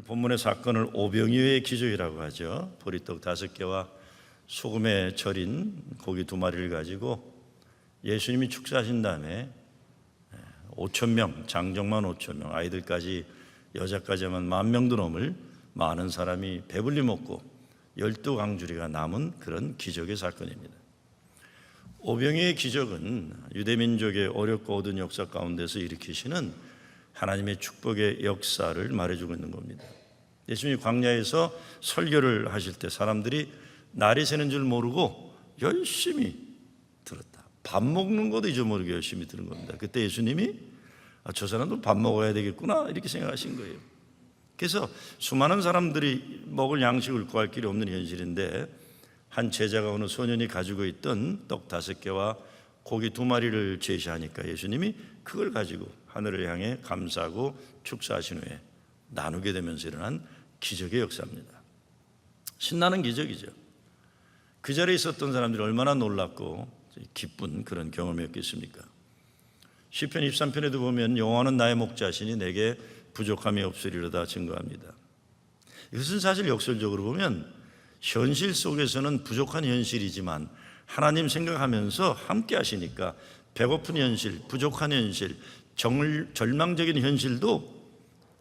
본문의 사건을 오병이어의 기적이라고 하죠. 보리떡 5개와 소금에 절인 고기 2마리를 가지고 예수님이 축사하신 다음에 5,000명, 장정만 5,000명, 아이들까지 여자까지 하면 10,000명도 넘을 많은 사람이 배불리 먹고 12강주리가 남은 그런 기적의 사건입니다. 오병이어의 기적은 유대민족의 어렵고 어두운 역사 가운데서 일으키시는 하나님의 축복의 역사를 말해주고 있는 겁니다. 예수님이 광야에서 설교를 하실 때 사람들이 날이 새는 줄 모르고 열심히 들었다. 밥 먹는 것도 잊어모르게 열심히 들은 겁니다. 그때 예수님이 저 사람도 밥 먹어야 되겠구나 이렇게 생각하신 거예요. 그래서 수많은 사람들이 먹을 양식을 구할 길이 없는 현실인데 한 제자가 어느 소년이 가지고 있던 떡 5개와 고기 2마리를 제시하니까 예수님이 그걸 가지고 하늘을 향해 감사하고 축사하신 후에 나누게 되면서 일어난 기적의 역사입니다. 신나는 기적이죠. 그 자리에 있었던 사람들이 얼마나 놀랍고 기쁜 그런 경험이었겠습니까? 시편 23편에도 보면 여호와는 나의 목자시니 내게 부족함이 없으리로다 증거합니다. 이것은 사실 역설적으로 보면 현실 속에서는 부족한 현실이지만 하나님 생각하면서 함께 하시니까 배고픈 현실, 부족한 현실, 절망적인 현실도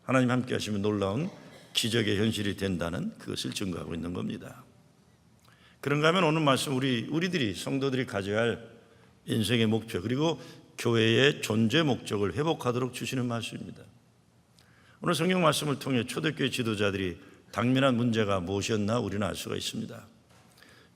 하나님 함께 하시면 놀라운 기적의 현실이 된다는 그것을 증거하고 있는 겁니다. 그런가 하면 오늘 말씀 우리들이 성도들이 가져야 할 인생의 목표 그리고 교회의 존재 목적을 회복하도록 주시는 말씀입니다. 오늘 성경 말씀을 통해 초대교회 지도자들이 당면한 문제가 무엇이었나 우리는 알 수가 있습니다.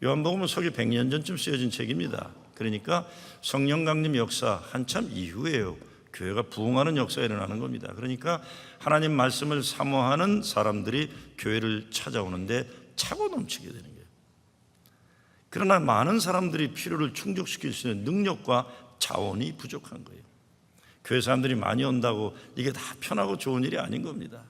요한복음은 서기 100년 전쯤 쓰여진 책입니다. 그러니까 성령 강림 역사 한참 이후에요. 교회가 부흥하는 역사가 일어나는 겁니다. 그러니까 하나님 말씀을 사모하는 사람들이 교회를 찾아오는데 차고 넘치게 되는 거예요. 그러나 많은 사람들이 필요를 충족시킬 수 있는 능력과 자원이 부족한 거예요. 교회 사람들이 많이 온다고 이게 다 편하고 좋은 일이 아닌 겁니다.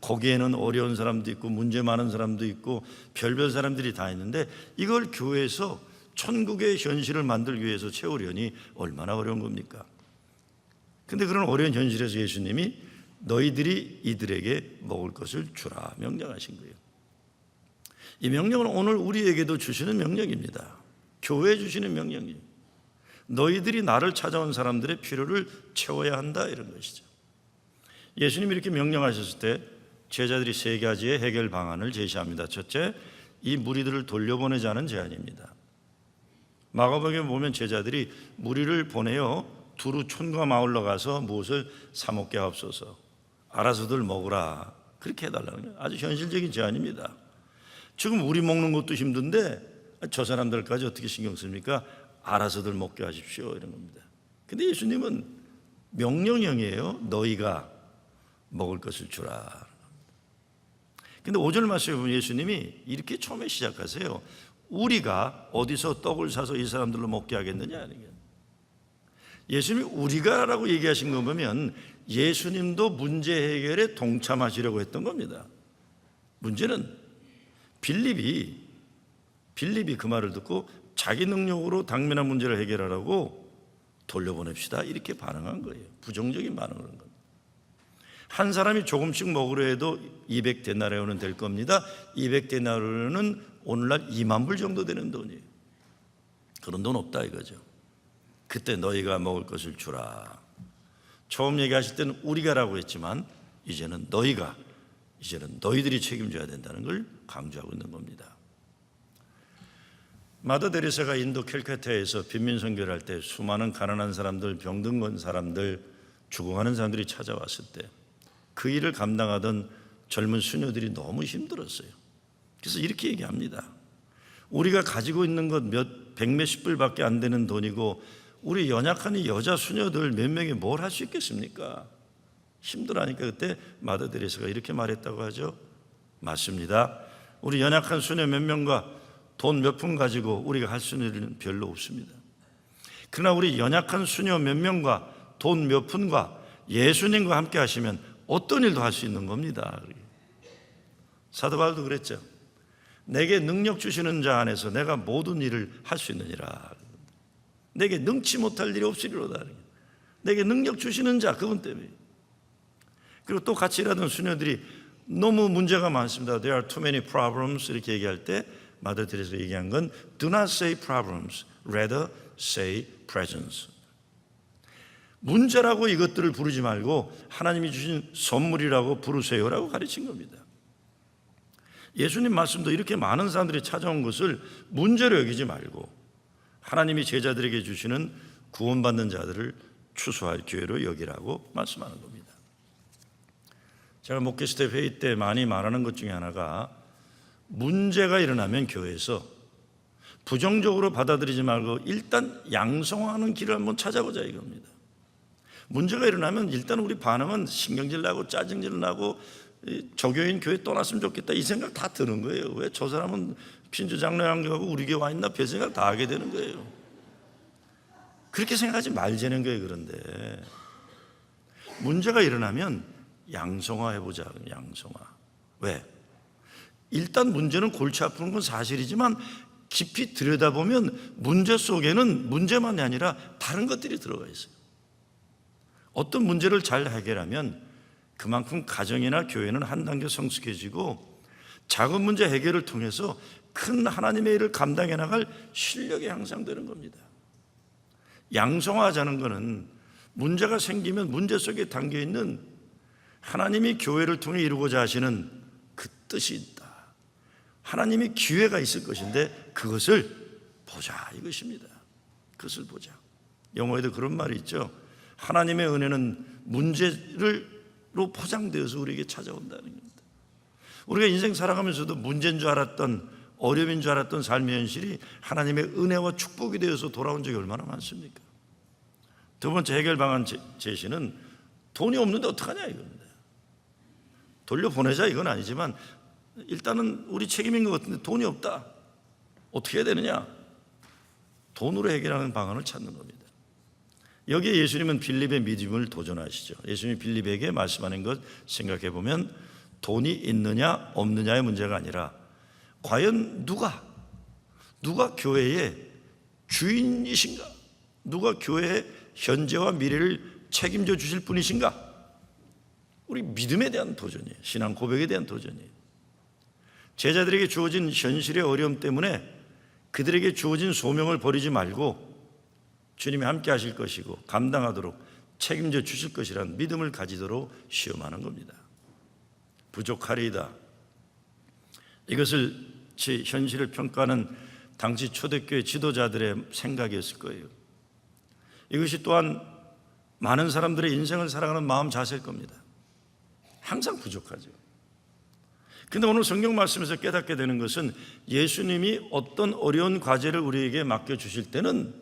거기에는 어려운 사람도 있고 문제 많은 사람도 있고 별별 사람들이 다 있는데 이걸 교회에서 천국의 현실을 만들기 위해서 채우려니 얼마나 어려운 겁니까? 근데 그런 어려운 현실에서 예수님이 너희들이 이들에게 먹을 것을 주라 명령하신 거예요. 이 명령은 오늘 우리에게도 주시는 명령입니다. 교회에 주시는 명령이에요. 너희들이 나를 찾아온 사람들의 필요를 채워야 한다 이런 것이죠. 예수님이 이렇게 명령하셨을 때 제자들이 3가지의 해결 방안을 제시합니다. 첫째, 이 무리들을 돌려보내자는 제안입니다. 마가복음에 보면 제자들이 무리를 보내어 두루 촌과 마을로 가서 무엇을 사 먹게 하옵소서, 알아서들 먹으라 그렇게 해달라는 거예요. 아주 현실적인 제안입니다. 지금 우리 먹는 것도 힘든데 저 사람들까지 어떻게 신경 씁니까? 알아서들 먹게 하십시오 이런 겁니다. 근데 예수님은 명령형이에요. 너희가 먹을 것을 주라. 근데 5절 말씀에 보면 예수님이 이렇게 처음에 시작하세요. 우리가 어디서 떡을 사서 이 사람들로 먹게 하겠느냐. 예수님이 우리가라고 얘기하신 거 보면 예수님도 문제 해결에 동참하시려고 했던 겁니다. 문제는 빌립이 그 말을 듣고 자기 능력으로 당면한 문제를 해결하라고 돌려보냅시다 이렇게 반응한 거예요. 부정적인 반응을 한 겁니다. 한 사람이 조금씩 먹으려 해도 200데나리온은 될 겁니다. 200데나리온은 오늘날 2만 불 정도 되는 돈이에요. 그런 돈 없다 이거죠. 그때 너희가 먹을 것을 주라. 처음 얘기하실 때는 우리가라고 했지만 이제는 너희들이 책임져야 된다는 걸 강조하고 있는 겁니다. 마더 데레사가 인도 캘커타에서 빈민 선교를 할 때 수많은 가난한 사람들, 병든 건 사람들, 죽어가는 사람들이 찾아왔을 때 그 일을 감당하던 젊은 수녀들이 너무 힘들었어요. 그래서 이렇게 얘기합니다. 우리가 가지고 있는 것 백몇십 불밖에 안 되는 돈이고 우리 연약한 이 여자 수녀들 몇 명이 뭘 할 수 있겠습니까? 힘들어하니까 그때 마더 데레사가 이렇게 말했다고 하죠. 맞습니다. 우리 연약한 수녀 몇 명과 돈 몇 푼 가지고 우리가 할 수 있는 일은 별로 없습니다. 그러나 우리 연약한 수녀 몇 명과 돈 몇 푼과 예수님과 함께 하시면 어떤 일도 할 수 있는 겁니다. 사도 바울도 그랬죠. 내게 능력 주시는 자 안에서 내가 모든 일을 할 수 있느니라. 내게 능치 못할 일이 없으리로다. 내게 능력 주시는 자 그분 때문에. 그리고 또 같이 일하던 수녀들이 너무 문제가 많습니다. There are too many problems 이렇게 얘기할 때 마더 테레사가 얘기한 건 Do not say problems, rather say presents. 문제라고 이것들을 부르지 말고 하나님이 주신 선물이라고 부르세요라고 가르친 겁니다. 예수님 말씀도 이렇게 많은 사람들이 찾아온 것을 문제로 여기지 말고 하나님이 제자들에게 주시는 구원받는 자들을 추수할 기회로 여기라고 말씀하는 겁니다. 제가 목회 스텝 회의 때 많이 말하는 것 중에 하나가 문제가 일어나면 교회에서 부정적으로 받아들이지 말고 일단 양성화하는 길을 한번 찾아보자 이겁니다. 문제가 일어나면 일단 우리 반응은 신경질 나고 짜증질 나고 저교인 교회 떠났으면 좋겠다 이 생각 다 드는 거예요. 왜 저 사람은 신주 장로양교하고 우리 교회 와 있나 별 생각 다 하게 되는 거예요. 그렇게 생각하지 말자는 거예요. 그런데 문제가 일어나면 양성화해보자. 양성화. 왜? 일단 문제는 골치 아픈 건 사실이지만 깊이 들여다보면 문제 속에는 문제만이 아니라 다른 것들이 들어가 있어요. 어떤 문제를 잘 해결하면 그만큼 가정이나 교회는 한 단계 성숙해지고 작은 문제 해결을 통해서 큰 하나님의 일을 감당해 나갈 실력이 향상되는 겁니다. 양성화하자는 것은 문제가 생기면 문제 속에 담겨있는 하나님이 교회를 통해 이루고자 하시는 그 뜻이 있다. 하나님이 기회가 있을 것인데 그것을 보자 이것입니다. 그것을 보자. 영어에도 그런 말이 있죠. 하나님의 은혜는 문제로 포장되어서 우리에게 찾아온다는 겁니다. 우리가 인생 살아가면서도 문제인 줄 알았던 어려움인 줄 알았던 삶의 현실이 하나님의 은혜와 축복이 되어서 돌아온 적이 얼마나 많습니까? 두 번째 해결 방안 제시는 돈이 없는데 어떡하냐 이겁니다. 돌려보내자 이건 아니지만 일단은 우리 책임인 것 같은데 돈이 없다. 어떻게 해야 되느냐? 돈으로 해결하는 방안을 찾는 겁니다. 여기에 예수님은 빌립의 믿음을 도전하시죠. 예수님이 빌립에게 말씀하는 것 생각해 보면 돈이 있느냐 없느냐의 문제가 아니라 과연 누가 교회의 주인이신가? 누가 교회의 현재와 미래를 책임져 주실 분이신가? 우리 믿음에 대한 도전이에요. 신앙 고백에 대한 도전이에요. 제자들에게 주어진 현실의 어려움 때문에 그들에게 주어진 소명을 버리지 말고 주님이 함께 하실 것이고 감당하도록 책임져 주실 것이라는 믿음을 가지도록 시험하는 겁니다. 부족하리이다. 이것을 제 현실을 평가하는 당시 초대교회 지도자들의 생각이었을 거예요. 이것이 또한 많은 사람들의 인생을 살아가는 마음 자세일 겁니다. 항상 부족하죠. 근데 오늘 성경 말씀에서 깨닫게 되는 것은 예수님이 어떤 어려운 과제를 우리에게 맡겨주실 때는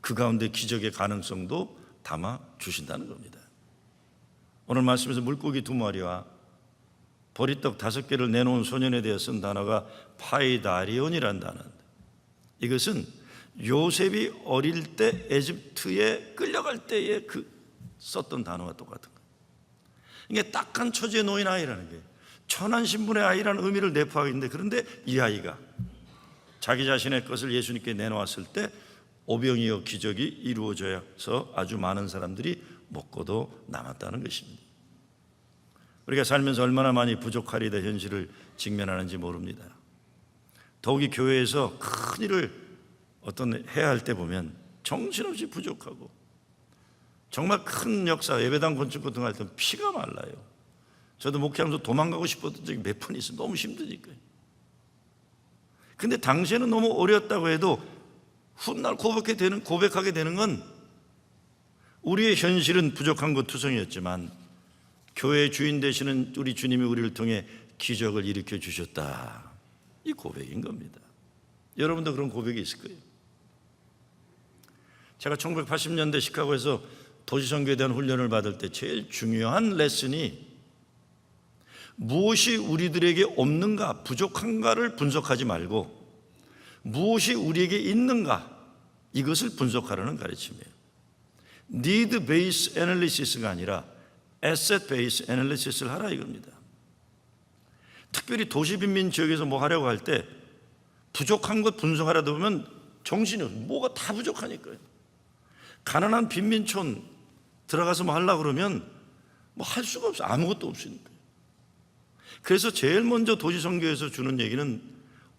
그 가운데 기적의 가능성도 담아 주신다는 겁니다. 오늘 말씀에서 물고기 2마리와 보리떡 5개를 내놓은 소년에 대해 쓴 단어가 파이다리온이라는 단어입니다. 이것은 요셉이 어릴 때 에집트에 끌려갈 때에 썼던 단어와 똑같은 거예요. 이게 딱한 처지에 놓인 아이라는 게 천한 신분의 아이라는 의미를 내포하고 있는데 그런데 이 아이가 자기 자신의 것을 예수님께 내놓았을 때 오병이어 기적이 이루어져서 아주 많은 사람들이 먹고도 남았다는 것입니다. 우리가 살면서 얼마나 많이 부족하리다 현실을 직면하는지 모릅니다. 더욱이 교회에서 큰 일을 해야 할 때 보면 정신없이 부족하고 정말 큰 역사 예배당 건축 같은 거 할 때 피가 말라요. 저도 목회하면서 도망가고 싶었던 적이 몇 번 있어요. 너무 힘드니까요. 근데 당시에는 너무 어려웠다고 해도 훗날 고백하게 되는 건 우리의 현실은 부족한 것 투성이었지만 교회의 주인 되시는 우리 주님이 우리를 통해 기적을 일으켜 주셨다. 이 고백인 겁니다. 여러분도 그런 고백이 있을 거예요. 제가 1980년대 시카고에서 도시선교에 대한 훈련을 받을 때 제일 중요한 레슨이 무엇이 우리들에게 없는가, 부족한가를 분석하지 말고 무엇이 우리에게 있는가 이것을 분석하라는 가르침이에요. Need based analysis가 아니라 Asset based analysis를 하라 이겁니다. 특별히 도시빈민 지역에서 뭐 하려고 할 때 부족한 것 분석하려다 보면 정신이 없어요. 뭐가 다 부족하니까요. 가난한 빈민촌 들어가서 뭐 하려고 그러면 뭐 할 수가 없어요. 아무것도 없으니까. 그래서 제일 먼저 도시선교에서 주는 얘기는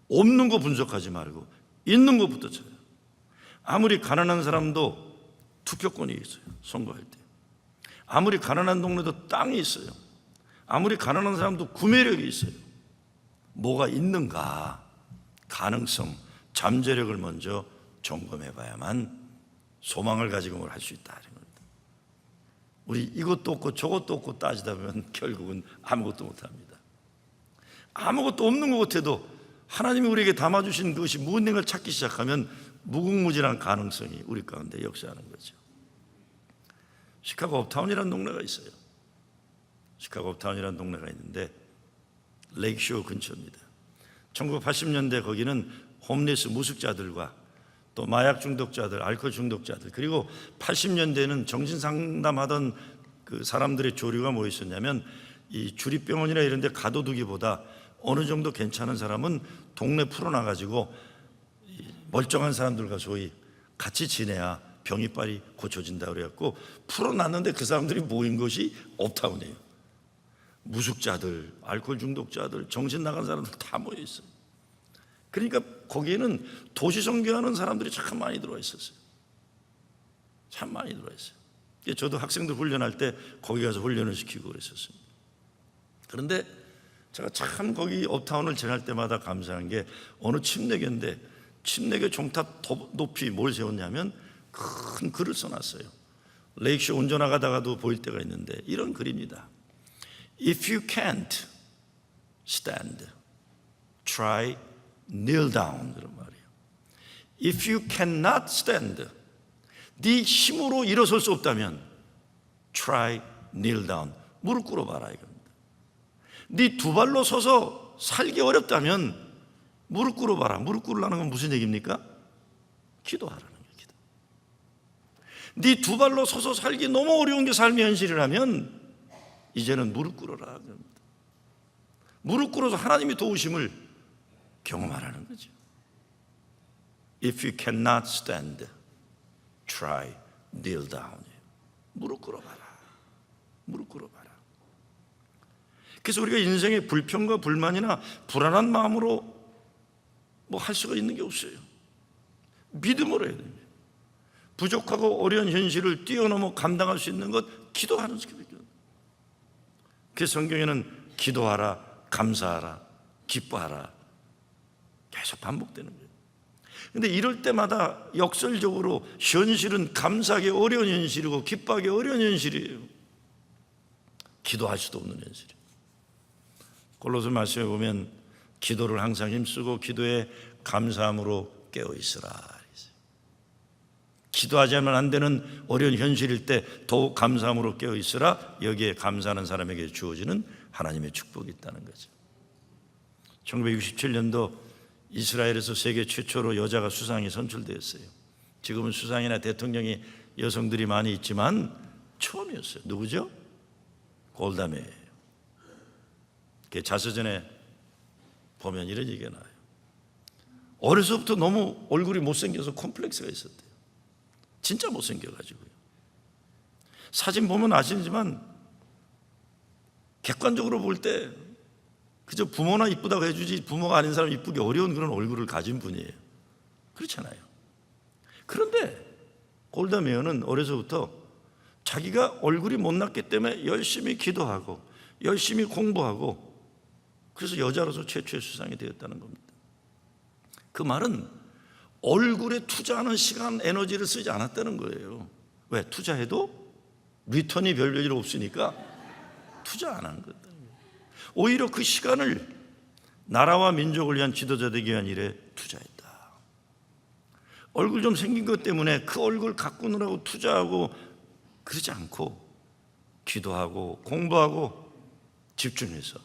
없는 거 분석하지 말고 있는 것부터 쳐요. 아무리 가난한 사람도 투표권이 있어요. 선거할 때. 아무리 가난한 동네도 땅이 있어요. 아무리 가난한 사람도 구매력이 있어요. 뭐가 있는가? 가능성, 잠재력을 먼저 점검해 봐야만 소망을 가지고 뭘 할 수 있다. 우리 이것도 없고 저것도 없고 따지다 보면 결국은 아무것도 못합니다. 아무것도 없는 것 같아도 하나님이 우리에게 담아주신 그것이 무엇인 걸 찾기 시작하면 무궁무진한 가능성이 우리 가운데 역사하는 거죠. 시카고 업타운이라는 동네가 있어요. 시카고 업타운이라는 동네가 있는데 레이크쇼 근처입니다. 1980년대 거기는 홈리스 무숙자들과 또 마약 중독자들, 알코올 중독자들, 그리고 80년대에는 정신 상담하던 그 사람들의 조류가 뭐 있었냐면 이 주립병원이나 이런 데 가둬두기보다 어느 정도 괜찮은 사람은 동네 풀어놔가지고 멀쩡한 사람들과 소위 같이 지내야 병이 빨리 고쳐진다 그래갖고 풀어놨는데 그 사람들이 모인 것이 업타운이에요. 무숙자들, 알코올 중독자들, 정신 나간 사람들 다 모여 있어요. 그러니까 거기에는 도시 선교하는 사람들이 참 많이 들어와 있었어요. 참 많이 들어와 있어요. 저도 학생들 훈련할 때 거기 가서 훈련을 시키고 그랬었습니다. 그런데 제가 참 거기 업타운을 지날 때마다 감사한 게 어느 침례교인데 침례교 종탑 더 높이 뭘 세웠냐면 큰 글을 써놨어요. 레이크쇼 운전하다가도 보일 때가 있는데 이런 글입니다. If you can't stand, try kneel down. 그런 말이에요. If you cannot stand, 네 힘으로 일어설 수 없다면 try kneel down. 무릎 꿇어봐라 이겁니다. 네 두 발로 서서 살기 어렵다면 무릎 꿇어봐라. 무릎 꿇으라는 건 무슨 얘기입니까? 기도하라는 얘기다. 네 두 발로 서서 살기 너무 어려운 게 삶의 현실이라면 이제는 무릎 꿇어라. 무릎 꿇어서 하나님의 도우심을 경험하라는 거죠. If you cannot stand, try kneel down. 무릎 꿇어봐라. 무릎 꿇어봐라. 그래서 우리가 인생의 불평과 불만이나 불안한 마음으로 뭐 할 수가 있는 게 없어요. 믿음으로 해야 됩니다. 부족하고 어려운 현실을 뛰어넘어 감당할 수 있는 것 기도하는 것밖에. 그 성경에는 기도하라, 감사하라, 기뻐하라 계속 반복되는 거예요. 그런데 이럴 때마다 역설적으로 현실은 감사하기 어려운 현실이고 기뻐하기 어려운 현실이에요. 기도할 수도 없는 현실이에요. 골로새 말씀에 보면 기도를 항상 힘쓰고 기도에 감사함으로 깨어있으라. 기도하지 않으면 안 되는 어려운 현실일 때 더욱 감사함으로 깨어있으라. 여기에 감사하는 사람에게 주어지는 하나님의 축복이 있다는 거죠. 1967년도 이스라엘에서 세계 최초로 여자가 수상에 선출되었어요. 지금은 수상이나 대통령이 여성들이 많이 있지만 처음이었어요. 누구죠? 골다 메이어예요. 자서전에 보면 이런 얘기가 나와요. 어려서부터 너무 얼굴이 못생겨서 콤플렉스가 있었대요. 진짜 못생겨가지고요. 사진 보면 아시지만 객관적으로 볼 때 그저 부모나 이쁘다고 해주지 부모가 아닌 사람 이쁘기 어려운 그런 얼굴을 가진 분이에요. 그렇잖아요. 그런데 골다 메이어는 어려서부터 자기가 얼굴이 못났기 때문에 열심히 기도하고 열심히 공부하고 그래서 여자로서 최초의 수상이 되었다는 겁니다. 그 말은 얼굴에 투자하는 시간, 에너지를 쓰지 않았다는 거예요. 왜? 투자해도 리턴이 별로 없으니까 투자 안 한 거예요. 오히려 그 시간을 나라와 민족을 위한 지도자 되기 위한 일에 투자했다. 얼굴 좀 생긴 것 때문에 그 얼굴 가꾸느라고 투자하고 그러지 않고 기도하고 공부하고 집중해서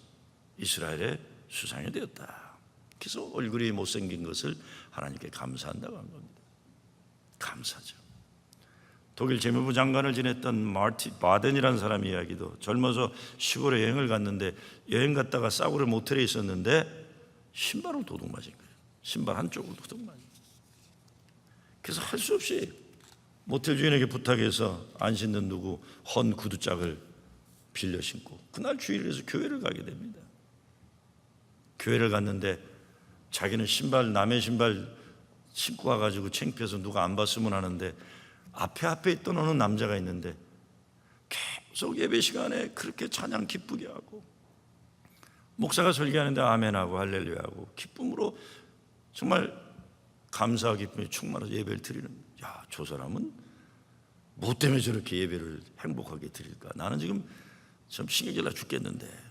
이스라엘의 수상이 되었다. 그래서 얼굴이 못생긴 것을 하나님께 감사한다고 한 겁니다. 감사죠. 독일 재무부 장관을 지냈던 마르티 바덴이라는 사람 이야기도 젊어서 시골에 여행을 갔는데 여행 갔다가 싸구려 모텔에 있었는데 신발을 도둑 맞은 거예요. 신발 한쪽을 도둑 맞은 거예요. 그래서 할 수 없이 모텔 주인에게 부탁해서 안 신는 누구 헌 구두짝을 빌려 신고 그날 주일에서 교회를 가게 됩니다. 교회를 갔는데 자기는 남의 신발 신고 와가지고 창피해서 누가 안 봤으면 하는데 앞에 있던 어느 남자가 있는데 계속 예배 시간에 그렇게 찬양 기쁘게 하고 목사가 설교하는데 아멘하고 할렐루야하고 기쁨으로 정말 감사와 기쁨이 충만해서 예배를 드리는, 야, 저 사람은 뭐 때문에 저렇게 예배를 행복하게 드릴까? 나는 지금 좀 신경질 나 죽겠는데.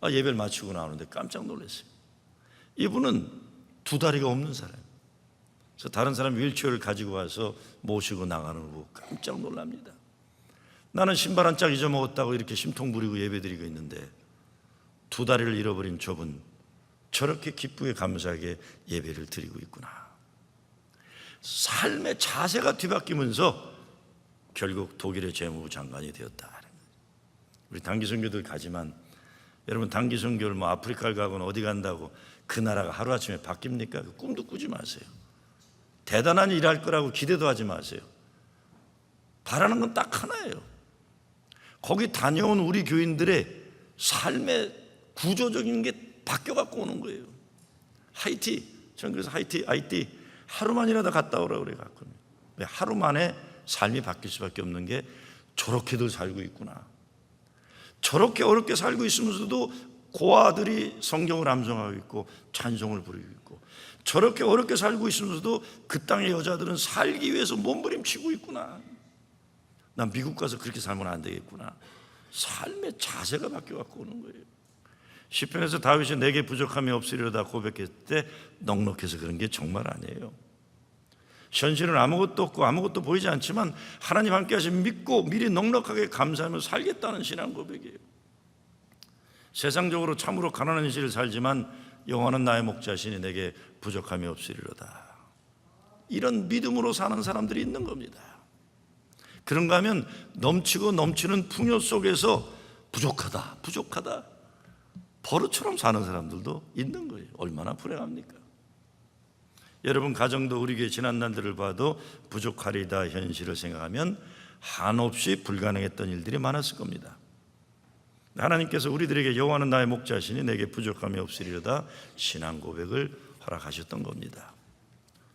예배를 마치고 나오는데 깜짝 놀랐어요. 이분은 두 다리가 없는 사람. 그래서 다른 사람 휠체어를 가지고 와서 모시고 나가는 거 보고 깜짝 놀랍니다. 나는 신발 한 짝 잊어먹었다고 이렇게 심통 부리고 예배드리고 있는데 두 다리를 잃어버린 저분 저렇게 기쁘게 감사하게 예배를 드리고 있구나. 삶의 자세가 뒤바뀌면서 결국 독일의 재무부 장관이 되었다. 우리 단기 선교들 가지만 여러분, 단기 선교를 뭐 아프리카를 가거나 어디 간다고 그 나라가 하루아침에 바뀝니까? 꿈도 꾸지 마세요. 대단한 일 할 거라고 기대도 하지 마세요. 바라는 건 딱 하나예요. 거기 다녀온 우리 교인들의 삶의 구조적인 게 바뀌어 갖고 오는 거예요. 저는 그래서 하이티 하루만이라도 갔다 오라고 그래 갖고. 하루 만에 삶이 바뀔 수밖에 없는 게 저렇게들 살고 있구나. 저렇게 어렵게 살고 있으면서도 고아들이 성경을 암송하고 있고 찬송을 부르고 있고, 저렇게 어렵게 살고 있으면서도 그 땅의 여자들은 살기 위해서 몸부림치고 있구나. 난 미국 가서 그렇게 살면 안 되겠구나. 삶의 자세가 바뀌어 갖고 오는 거예요. 시편에서 다윗이 내게 부족함이 없으리로다 고백했을 때 넉넉해서 그런 게 정말 아니에요. 현실은 아무것도 없고 아무것도 보이지 않지만 하나님 함께 하시면 믿고 미리 넉넉하게 감사하며 살겠다는 신앙 고백이에요. 세상적으로 참으로 가난한 현실을 살지만 여호와는 나의 목자시니 내게 부족함이 없으리로다. 이런 믿음으로 사는 사람들이 있는 겁니다. 그런가 하면 넘치고 넘치는 풍요 속에서 부족하다 버릇처럼 사는 사람들도 있는 거예요. 얼마나 불행합니까? 여러분, 가정도 우리 교회 지난 날들을 봐도 부족하리다 현실을 생각하면 한없이 불가능했던 일들이 많았을 겁니다. 하나님께서 우리들에게 여호와는 나의 목자시니 내게 부족함이 없으리로다 신앙 고백을 허락하셨던 겁니다.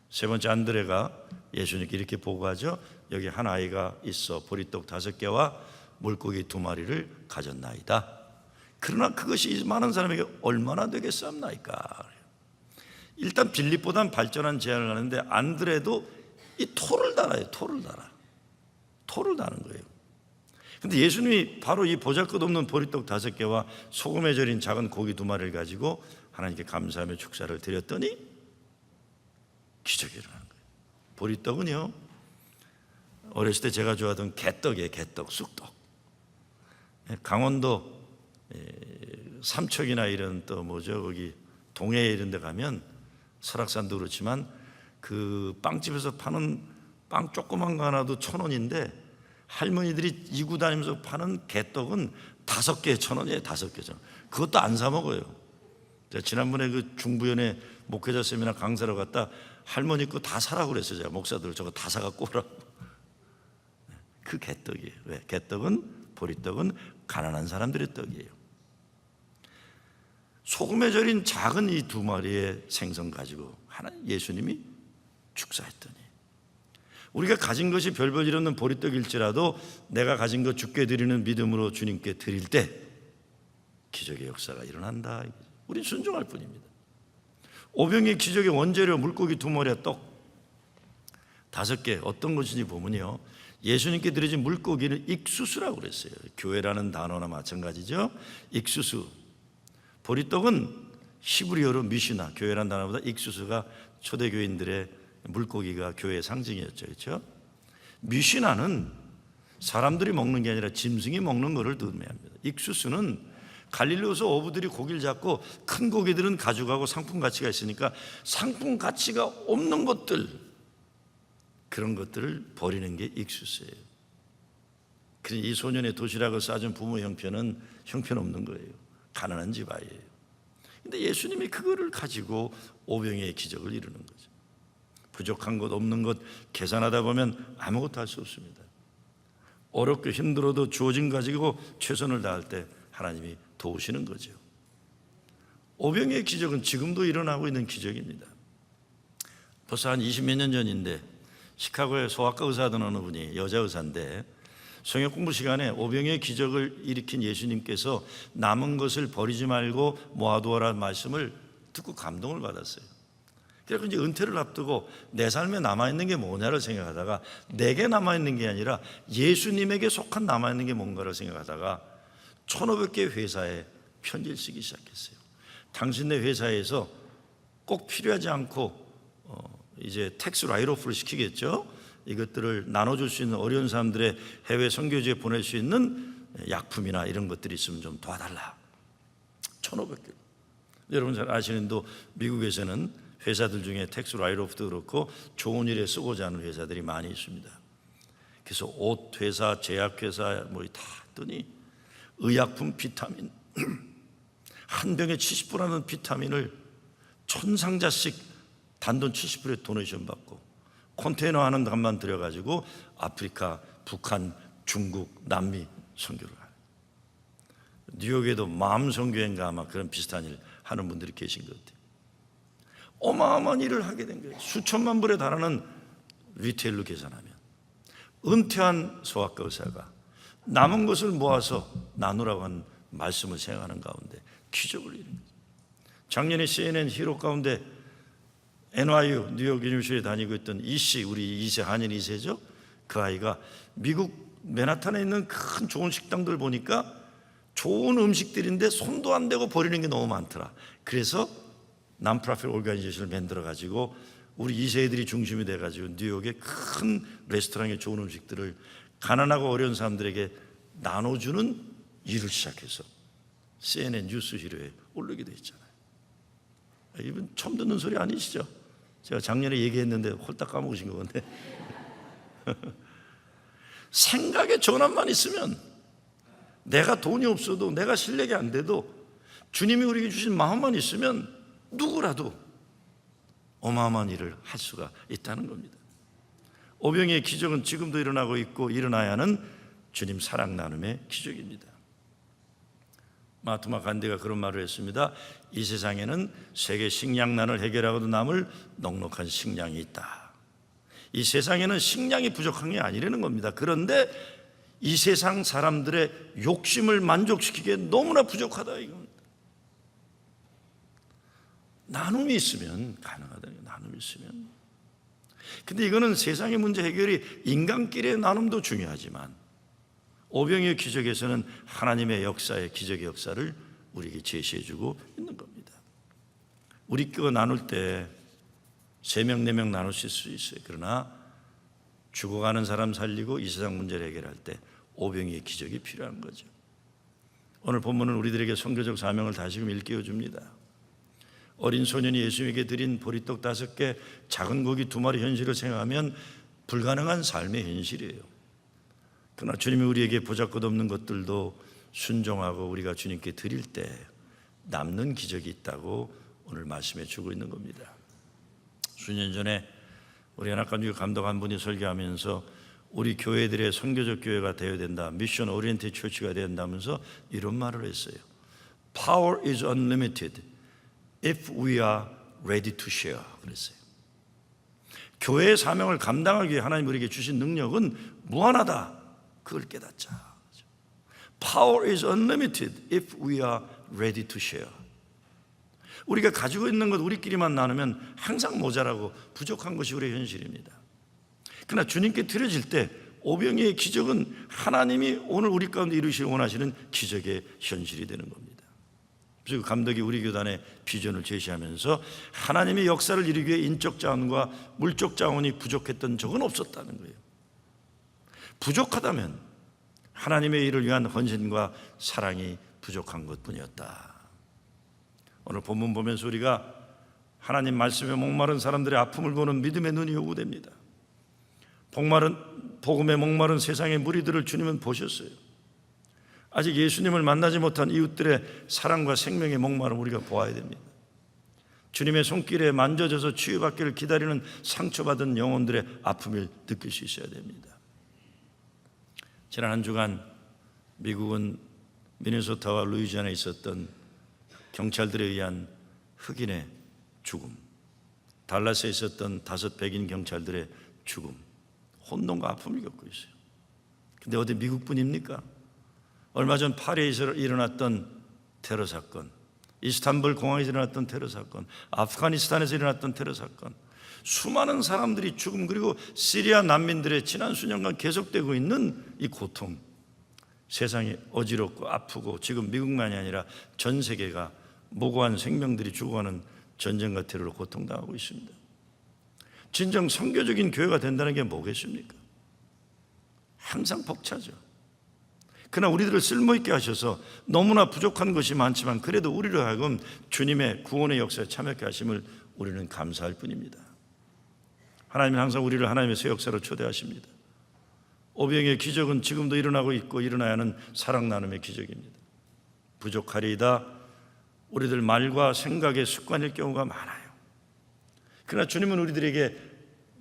세 번째, 안드레가 예수님께 이렇게 보고하죠. 여기 한 아이가 있어 보리떡 5개와 물고기 2마리를 가졌나이다. 그러나 그것이 많은 사람에게 얼마나 되겠사옵나이까. 일단 빌립보다는 발전한 제안을 하는데 안드레도 이 토를 달아요. 토를 다는 거예요. 근데 예수님이 바로 이 보잘것없는 보리떡 5개와 소금에 절인 작은 고기 2마리를 가지고 하나님께 감사하며 축사를 드렸더니 기적이 일어난 거예요. 보리떡은요, 어렸을 때 제가 좋아하던 개떡이에요. 개떡, 쑥떡. 강원도 삼척이나 이런 또 거기 동해 이런 데 가면 설악산도 그렇지만 그 빵집에서 파는 빵 조그만 거 하나도 1,000원인데 할머니들이 이고 다니면서 파는 개떡은 5개에 1,000원이에요. 5개 1,000원. 그것도 안 사 먹어요. 제가 지난번에 그 중부연회 목회자 세미나 강사로 갔다 할머니 거 다 사라고 그랬어요. 제가 목사들 저거 다 사갖고 오라고. 그 개떡이에요. 왜? 개떡은, 보리떡은 가난한 사람들의 떡이에요. 소금에 절인 작은 이 2마리의 생선 가지고 예수님이 축사했더니, 우리가 가진 것이 별별 일 없는 보리떡일지라도 내가 가진 것 주께 드리는 믿음으로 주님께 드릴 때 기적의 역사가 일어난다. 우린 순종할 뿐입니다. 오병이의 기적의 원재료 물고기 2마리와 떡 5개, 어떤 것인지 보면요, 예수님께 드려진 물고기를 익수수라고 그랬어요. 교회라는 단어나 마찬가지죠. 익수수. 보리떡은 히브리어로 미시나, 교회라는 단어보다 익수수가 초대교인들의 물고기가 교회의 상징이었죠. 그렇죠? 미시나는 사람들이 먹는 게 아니라 짐승이 먹는 것을 의미합니다. 익수수는 갈릴리에서 어부들이 고기를 잡고 큰 고기들은 가져가고 상품 가치가 있으니까 상품 가치가 없는 것들, 그런 것들을 버리는 게 익수수예요. 그래서 이 소년의 도시락을 싸준 부모 형편없는 거예요. 가난한 집 아이예요. 근데 예수님이 그거를 가지고 오병이의 기적을 이루는 거죠. 부족한 것 없는 것 계산하다 보면 아무것도 할 수 없습니다. 어렵고 힘들어도 주어진 가지고 최선을 다할 때 하나님이 도우시는 거죠. 오병이의 기적은 지금도 일어나고 있는 기적입니다. 벌써 한 20몇 년 전인데 시카고의 소아과 의사던 어느 분이 여자 의사인데 성역 공부 시간에 오병이의 기적을 일으킨 예수님께서 남은 것을 버리지 말고 모아두어라 말씀을 듣고 감동을 받았어요. 그래서 이제 은퇴를 앞두고 내 삶에 남아있는 게 뭐냐를 생각하다가 내게 남아있는 게 아니라 예수님에게 속한 남아있는 게 뭔가를 생각하다가 1,500개 회사에 편지를 쓰기 시작했어요. 당신네 회사에서 꼭 필요하지 않고 이제 텍스 라이트오프를 시키겠죠. 이것들을 나눠줄 수 있는 어려운 사람들의 해외 선교지에 보낼 수 있는 약품이나 이런 것들이 있으면 좀 도와달라. 1,500개. 여러분 잘 아시는 도 미국에서는 회사들 중에 텍스 라이트오프도 그렇고 좋은 일에 쓰고자 하는 회사들이 많이 있습니다. 그래서 옷 회사, 제약 회사 뭐 다 했더니 의약품 비타민 한 병에 70불하는 비타민을 1,000상자씩 단돈 70불에 도네이션 받고 컨테이너 하는 값만 들여가지고 아프리카, 북한, 중국, 남미 선교를 가요. 뉴욕에도 마음 선교회인가 아마 그런 비슷한 일 하는 분들이 계신 것 같아요. 어마어마한 일을 하게 된 거예요. 수천만 불에 달하는 리테일로 계산하면 은퇴한 소아과 의사가 남은 것을 모아서 나누라고 한 말씀을 생각하는 가운데 기적을 이룬 거예요. 작년에 CNN 히로 가운데 NYU 뉴욕 유니버시티에 다니고 있던 이씨, 우리 2세 한인 2세죠. 그 아이가 미국 맨하탄에 있는 큰 좋은 식당들 보니까 좋은 음식들인데 손도 안 대고 버리는 게 너무 많더라. 그래서 난프라핏 오르가니제이션을 만들어 가지고 우리 2세들이 중심이 돼 가지고 뉴욕의 큰 레스토랑에 좋은 음식들을 가난하고 어려운 사람들에게 나눠주는 일을 시작해서 CNN 뉴스 히로에 올리게 돼 있잖아요. 이분 처음 듣는 소리 아니시죠? 제가 작년에 얘기했는데 홀딱 까먹으신 거 같네. 생각의 전환만 있으면 내가 돈이 없어도 내가 실력이 안 돼도 주님이 우리에게 주신 마음만 있으면 누구라도 어마어마한 일을 할 수가 있다는 겁니다. 오병이의 기적은 지금도 일어나고 있고 일어나야 하는 주님 사랑 나눔의 기적입니다. 마하트마 간디가 그런 말을 했습니다. 이 세상에는 세계 식량난을 해결하고도 남을 넉넉한 식량이 있다. 이 세상에는 식량이 부족한 게 아니라는 겁니다. 그런데 이 세상 사람들의 욕심을 만족시키기에 너무나 부족하다 이겁니다. 나눔이 있으면 가능하다는 거예요. 나눔이 있으면. 근데 이거는 세상의 문제 해결이 인간끼리의 나눔도 중요하지만 오병이의 기적에서는 하나님의 역사의 기적의 역사를 우리에게 제시해주고 있는 겁니다. 우리 거 나눌 때 3명, 4명 나눌 수 있어요. 그러나 죽어가는 사람 살리고 이 세상 문제를 해결할 때 오병이의 기적이 필요한 거죠. 오늘 본문은 우리들에게 선교적 사명을 다시금 일깨워 줍니다. 어린 소년이 예수님에게 드린 보리떡 5개, 작은 고기 2마리 현실을 생각하면 불가능한 삶의 현실이에요. 그러나 주님이 우리에게 보잘것없는 것들도 순종하고 우리가 주님께 드릴 때 남는 기적이 있다고 오늘 말씀해 주고 있는 겁니다. 수년 전에 우리 연합감리교 감독 한 분이 설교하면서 우리 교회들의 선교적 교회가 되어야 된다, 미션 오리엔티드 처치가 된다면서 이런 말을 했어요. Power is unlimited if we are ready to share. 그랬어요. 교회의 사명을 감당하기 위해 하나님 우리에게 주신 능력은 무한하다. 그걸 깨닫자. Power is unlimited if we are ready to share. 우리가 가지고 있는 것 우리끼리만 나누면 항상 모자라고 부족한 것이 우리의 현실입니다. 그러나 주님께 드려질 때 오병이의 기적은 하나님이 오늘 우리 가운데 이루시길 원하시는 기적의 현실이 되는 겁니다. 그래서 감독이 우리 교단의 비전을 제시하면서 하나님의 역사를 이루기 위해 인적 자원과 물적 자원이 부족했던 적은 없었다는 거예요. 부족하다면 하나님의 일을 위한 헌신과 사랑이 부족한 것뿐이었다. 오늘 본문 보면서 우리가 하나님 말씀에 목마른 사람들의 아픔을 보는 믿음의 눈이 요구됩니다. 복음에 목마른 세상의 무리들을 주님은 보셨어요. 아직 예수님을 만나지 못한 이웃들의 사랑과 생명의 목마름 우리가 보아야 됩니다. 주님의 손길에 만져져서 치유받기를 기다리는 상처받은 영혼들의 아픔을 느낄 수 있어야 됩니다. 지난 한 주간 미국은 미네소타와 루이지아나에 있었던 경찰들에 의한 흑인의 죽음, 달라스에 있었던 5 백인 경찰들의 죽음, 혼돈과 아픔을 겪고 있어요. 근데 어디 미국뿐입니까? 얼마 전 파리에서 일어났던 테러 사건, 이스탄불 공항에서 일어났던 테러 사건, 아프가니스탄에서 일어났던 테러 사건, 수많은 사람들이 죽음, 그리고 시리아 난민들의 지난 수년간 계속되고 있는 이 고통, 세상이 어지럽고 아프고 지금 미국만이 아니라 전 세계가 무고한 생명들이 죽어가는 전쟁과 테러로 고통당하고 있습니다. 진정 선교적인 교회가 된다는 게 뭐겠습니까? 항상 벅차죠. 그러나 우리들을 쓸모있게 하셔서 너무나 부족한 것이 많지만 그래도 우리로 하여금 주님의 구원의 역사에 참여하게 하심을 우리는 감사할 뿐입니다. 하나님은 항상 우리를 하나님의 새 역사로 초대하십니다. 오병이의 기적은 지금도 일어나고 있고 일어나야 하는 사랑 나눔의 기적입니다. 부족하리이다 우리들 말과 생각의 습관일 경우가 많아요. 그러나 주님은 우리들에게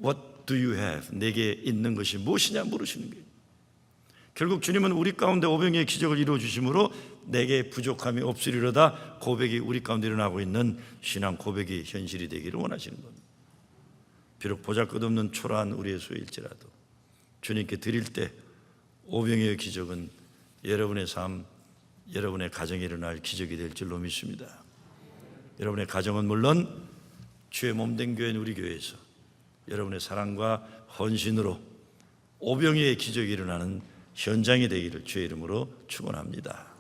What do you have? 내게 있는 것이 무엇이냐 물으시는 거예요. 결국 주님은 우리 가운데 오병이의 기적을 이루어 주심으로 내게 부족함이 없으리로다 고백이 우리 가운데 일어나고 있는 신앙 고백이 현실이 되기를 원하시는 겁니다. 비록 보잘것없는 초라한 우리의 소일지라도 주님께 드릴 때 오병이의 기적은 여러분의 삶, 여러분의 가정에 일어날 기적이 될 줄로 믿습니다. 여러분의 가정은 물론 주의 몸된 교회인 우리 교회에서 여러분의 사랑과 헌신으로 오병이의 기적이 일어나는 현장이 되기를 주의 이름으로 축원합니다.